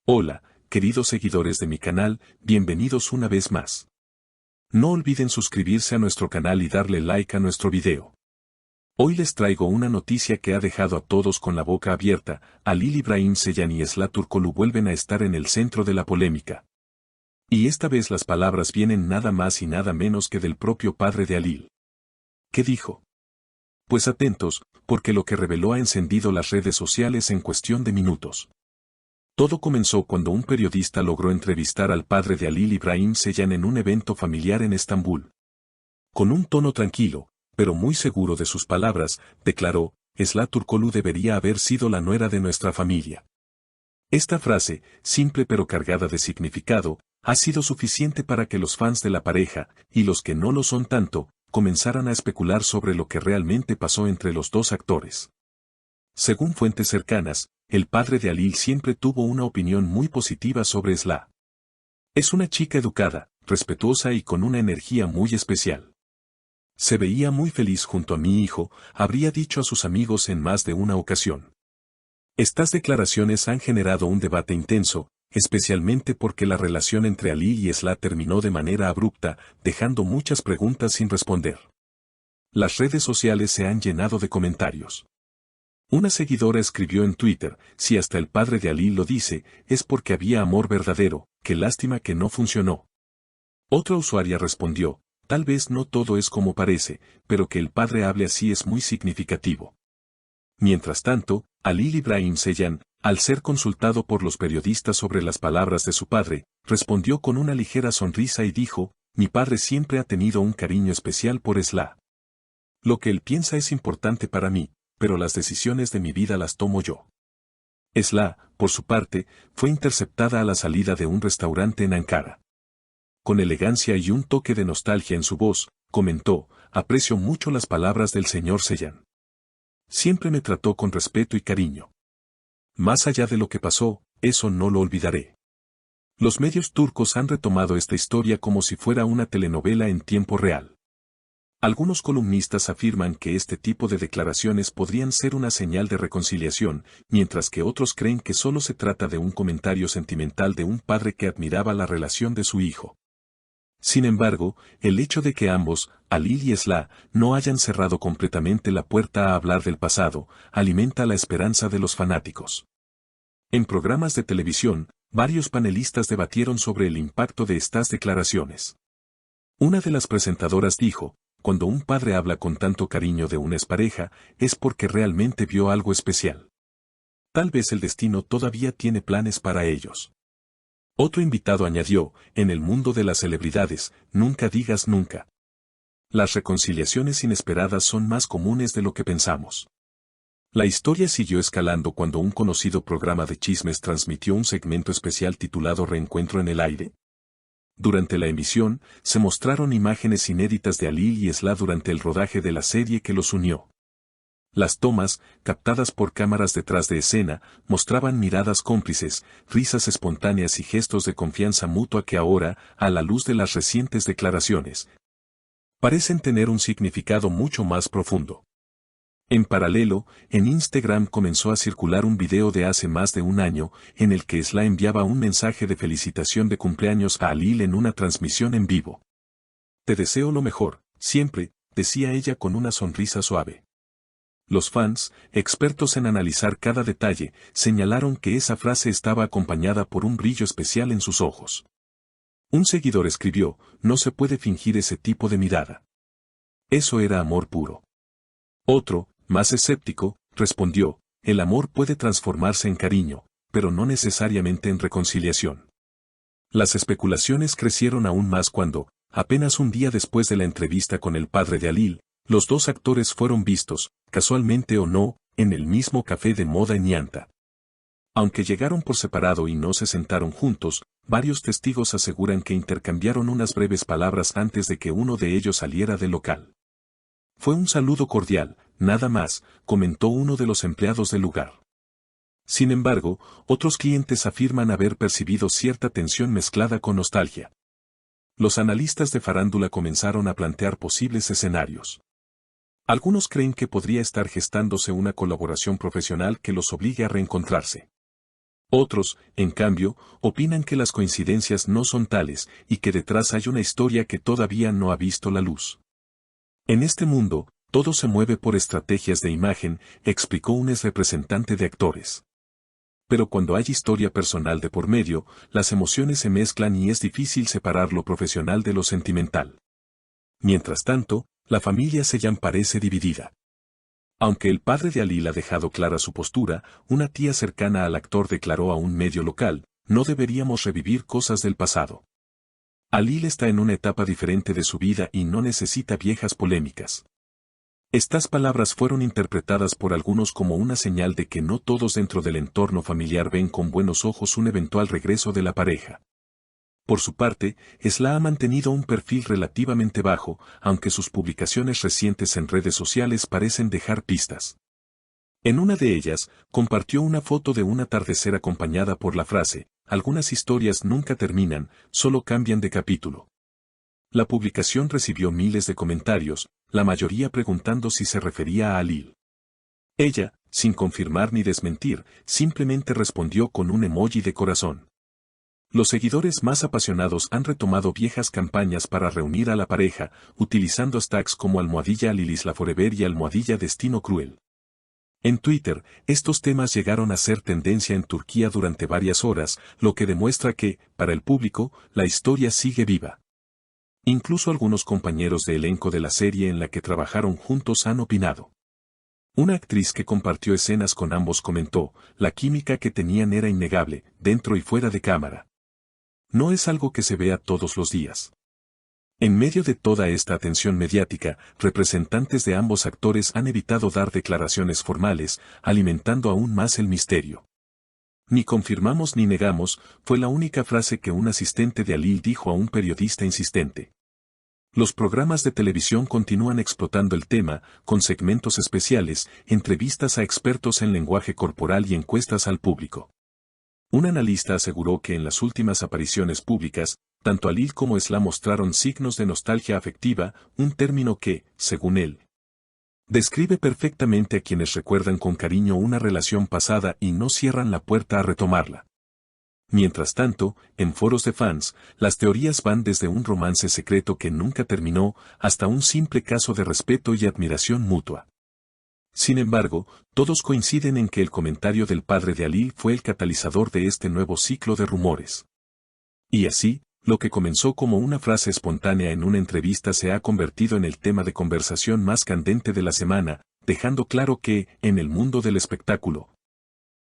Hola, queridos seguidores de mi canal, bienvenidos una vez más. No olviden suscribirse a nuestro canal y darle like a nuestro video. Hoy les traigo una noticia que ha dejado a todos con la boca abierta. Halil İbrahim Ceylan y Esla Turkoglu vuelven a estar en el centro de la polémica. Y esta vez las palabras vienen nada más y nada menos que del propio padre de Halil. ¿Qué dijo? Pues atentos, porque lo que reveló ha encendido las redes sociales en cuestión de minutos. Todo comenzó cuando un periodista logró entrevistar al padre de Halil İbrahim Ceylan en un evento familiar en Estambul. Con un tono tranquilo, pero muy seguro de sus palabras, declaró: Esla Turkoglu debería haber sido la nuera de nuestra familia. Esta frase, simple pero cargada de significado, ha sido suficiente para que los fans de la pareja, y los que no lo son tanto, comenzaran a especular sobre lo que realmente pasó entre los dos actores. Según fuentes cercanas, el padre de Halil siempre tuvo una opinión muy positiva sobre Esla. Es una chica educada, respetuosa y con una energía muy especial. Se veía muy feliz junto a mi hijo, habría dicho a sus amigos en más de una ocasión. Estas declaraciones han generado un debate intenso, especialmente porque la relación entre Halil y Esla terminó de manera abrupta, dejando muchas preguntas sin responder. Las redes sociales se han llenado de comentarios. Una seguidora escribió en Twitter: si hasta el padre de Halil lo dice, es porque había amor verdadero, qué lástima que no funcionó. Otra usuaria respondió: tal vez no todo es como parece, pero que el padre hable así es muy significativo. Mientras tanto, Halil İbrahim Ceylan, al ser consultado por los periodistas sobre las palabras de su padre, respondió con una ligera sonrisa y dijo: mi padre siempre ha tenido un cariño especial por Esla. Lo que él piensa es importante para mí, pero las decisiones de mi vida las tomo yo. Esla, por su parte, fue interceptada a la salida de un restaurante en Ankara. Con elegancia y un toque de nostalgia en su voz, comentó: aprecio mucho las palabras del señor Ceylan. Siempre me trató con respeto y cariño. Más allá de lo que pasó, eso no lo olvidaré. Los medios turcos han retomado esta historia como si fuera una telenovela en tiempo real. Algunos columnistas afirman que este tipo de declaraciones podrían ser una señal de reconciliación, mientras que otros creen que solo se trata de un comentario sentimental de un padre que admiraba la relación de su hijo. Sin embargo, el hecho de que ambos, Halil y Esla, no hayan cerrado completamente la puerta a hablar del pasado, alimenta la esperanza de los fanáticos. En programas de televisión, varios panelistas debatieron sobre el impacto de estas declaraciones. Una de las presentadoras dijo: cuando un padre habla con tanto cariño de una expareja, es porque realmente vio algo especial. Tal vez el destino todavía tiene planes para ellos. Otro invitado añadió: en el mundo de las celebridades, nunca digas nunca. Las reconciliaciones inesperadas son más comunes de lo que pensamos. La historia siguió escalando cuando un conocido programa de chismes transmitió un segmento especial titulado Reencuentro en el aire. Durante la emisión, se mostraron imágenes inéditas de Halil y Esla durante el rodaje de la serie que los unió. Las tomas, captadas por cámaras detrás de escena, mostraban miradas cómplices, risas espontáneas y gestos de confianza mutua que ahora, a la luz de las recientes declaraciones, parecen tener un significado mucho más profundo. En paralelo, en Instagram comenzó a circular un video de hace más de un año, en el que Esla enviaba un mensaje de felicitación de cumpleaños a Halil en una transmisión en vivo. Te deseo lo mejor, siempre, decía ella con una sonrisa suave. Los fans, expertos en analizar cada detalle, señalaron que esa frase estaba acompañada por un brillo especial en sus ojos. Un seguidor escribió: no se puede fingir ese tipo de mirada. Eso era amor puro. Otro, más escéptico, respondió: el amor puede transformarse en cariño, pero no necesariamente en reconciliación. Las especulaciones crecieron aún más cuando, apenas un día después de la entrevista con el padre de Halil, los dos actores fueron vistos, casualmente o no, en el mismo café de moda en Anta. Aunque llegaron por separado y no se sentaron juntos, varios testigos aseguran que intercambiaron unas breves palabras antes de que uno de ellos saliera del local. Fue un saludo cordial, nada más, comentó uno de los empleados del lugar. Sin embargo, otros clientes afirman haber percibido cierta tensión mezclada con nostalgia. Los analistas de farándula comenzaron a plantear posibles escenarios. Algunos creen que podría estar gestándose una colaboración profesional que los obligue a reencontrarse. Otros, en cambio, opinan que las coincidencias no son tales y que detrás hay una historia que todavía no ha visto la luz. En este mundo, todo se mueve por estrategias de imagen, explicó un ex representante de actores. Pero cuando hay historia personal de por medio, las emociones se mezclan y es difícil separar lo profesional de lo sentimental. Mientras tanto, la familia Seyhan parece dividida. Aunque el padre de Alil ha dejado clara su postura, una tía cercana al actor declaró a un medio local, no deberíamos revivir cosas del pasado. Alil está en una etapa diferente de su vida y no necesita viejas polémicas. Estas palabras fueron interpretadas por algunos como una señal de que no todos dentro del entorno familiar ven con buenos ojos un eventual regreso de la pareja. Por su parte, Esla ha mantenido un perfil relativamente bajo, aunque sus publicaciones recientes en redes sociales parecen dejar pistas. En una de ellas, compartió una foto de un atardecer acompañada por la frase, algunas historias nunca terminan, solo cambian de capítulo. La publicación recibió miles de comentarios, la mayoría preguntando si se refería a Alil. Ella, sin confirmar ni desmentir, simplemente respondió con un emoji de corazón. Los seguidores más apasionados han retomado viejas campañas para reunir a la pareja, utilizando hashtags como @AlilisLaForever y @Destino Cruel. En Twitter, estos temas llegaron a ser tendencia en Turquía durante varias horas, lo que demuestra que, para el público, la historia sigue viva. Incluso algunos compañeros de elenco de la serie en la que trabajaron juntos han opinado. Una actriz que compartió escenas con ambos comentó, la química que tenían era innegable, dentro y fuera de cámara. No es algo que se vea todos los días. En medio de toda esta atención mediática, representantes de ambos actores han evitado dar declaraciones formales, alimentando aún más el misterio. Ni confirmamos ni negamos, fue la única frase que un asistente de Alil dijo a un periodista insistente. Los programas de televisión continúan explotando el tema, con segmentos especiales, entrevistas a expertos en lenguaje corporal y encuestas al público. Un analista aseguró que en las últimas apariciones públicas, tanto Alil como Esla mostraron signos de nostalgia afectiva, un término que, según él, describe perfectamente a quienes recuerdan con cariño una relación pasada y no cierran la puerta a retomarla. Mientras tanto, en foros de fans, las teorías van desde un romance secreto que nunca terminó, hasta un simple caso de respeto y admiración mutua. Sin embargo, todos coinciden en que el comentario del padre de Alil fue el catalizador de este nuevo ciclo de rumores. Y así, lo que comenzó como una frase espontánea en una entrevista se ha convertido en el tema de conversación más candente de la semana, dejando claro que, en el mundo del espectáculo,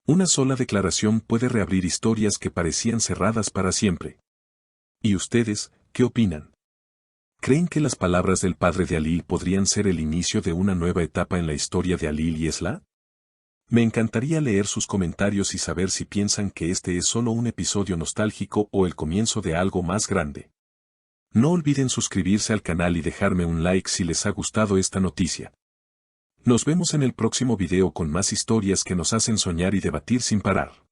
una sola declaración puede reabrir historias que parecían cerradas para siempre. ¿Y ustedes, qué opinan? ¿Creen que las palabras del padre de Alil podrían ser el inicio de una nueva etapa en la historia de Alil y Esla? Me encantaría leer sus comentarios y saber si piensan que este es solo un episodio nostálgico o el comienzo de algo más grande. No olviden suscribirse al canal y dejarme un like si les ha gustado esta noticia. Nos vemos en el próximo video con más historias que nos hacen soñar y debatir sin parar.